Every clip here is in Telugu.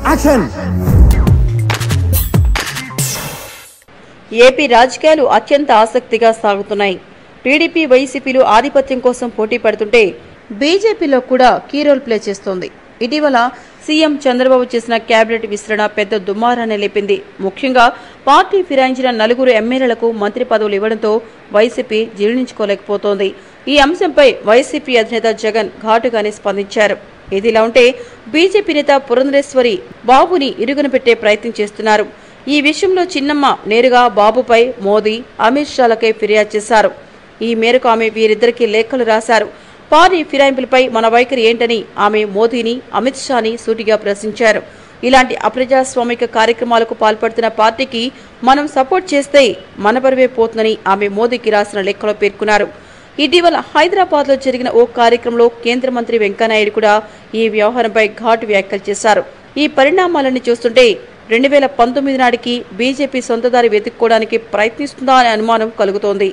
యాక్షన్. ఏపీ రాజకీయాలు అత్యంత ఆసక్తిగా సాగుతున్నాయి. టీడీపీ వైసీపీలు ఆధిపత్యం కోసం పోటీ పడుతుంటే బీజేపీలో కూడా కీ రోల్ ప్లే చేస్తోంది. ఇటీవల సీఎం చంద్రబాబు చేసిన కేబినెట్ విస్తరణ పెద్ద దుమారాన్ని లేపింది. ముఖ్యంగా పార్టీ ఫిరాయించిన 4 ఎమ్మెల్యేలకు మంత్రి పదవులు ఇవ్వడంతో వైసీపీ జీర్ణించుకోలేకపోతోంది. ఈ అంశంపై వైసీపీ అధినేత జగన్ ఘాటుగానే స్పందించారు. ఇదిలా ఉంటే బీజేపీ నేత పురంధరేశ్వరి బాబుని ఇరుగున పెట్టే ప్రయత్నం చేస్తున్నారు. ఈ విషయంలో చిన్నమ్మ నేరుగా బాబుపై మోదీ, అమిత్ షాలకై ఫిర్యాదు చేశారు. ఈ మేరకు ఆమె వీరిద్దరికీ లేఖలు రాశారు. పార్టీ ఫిరాయింపులపై మన వైఖరి ఏంటని ఆమె మోదీని, అమిత్ షాని సూటిగా ప్రశ్నించారు. ఇలాంటి అప్రజాస్వామిక కార్యక్రమాలకు పాల్పడుతున్న పార్టీకి మనం సపోర్ట్ చేస్తే మన పరువే పోతుందని ఆమె మోదీకి రాసిన లేఖలో పేర్కొన్నారు. ఇటీవల హైదరాబాద్ లో జరిగిన ఓ కార్యక్రమంలో కేంద్ర మంత్రి వెంకయ్యనాయుడు కూడా ఈ వ్యవహారంపై ఘాటు వ్యాఖ్యలు చేశారు. ఈ పరిణామాలన్నీ చూస్తుంటే 2019 నాటికి బీజేపీ సొంతదారి వెతుక్కోవడానికి ప్రయత్నిస్తుందా అనే అనుమానం కలుగుతోంది.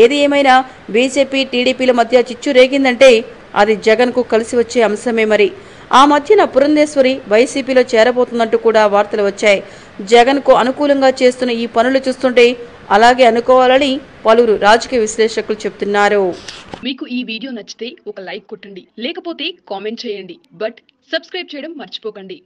ఏది ఏమైనా బీజేపీ టీడీపీల మధ్య చిచ్చు రేగిందంటే అది జగన్ కు కలిసి వచ్చే అంశమే. మరి ఆ మధ్యన పురంధేశ్వరి వైసీపీలో చేరబోతున్నట్టు కూడా వార్తలు వచ్చాయి. జగన్ కు అనుకూలంగా చేస్తున్న ఈ పనులు చూస్తుంటే అలాగే అనుకోవాలని పలువురు రాజకీయ విశ్లేషకులు చెబుతున్నారు. మీకు ఈ వీడియో నచ్చితే ఒక లైక్ కొట్టండి, లేకపోతే కామెంట్ చేయండి. బట్ సబ్స్క్రైబ్ చేయడం మర్చిపోకండి.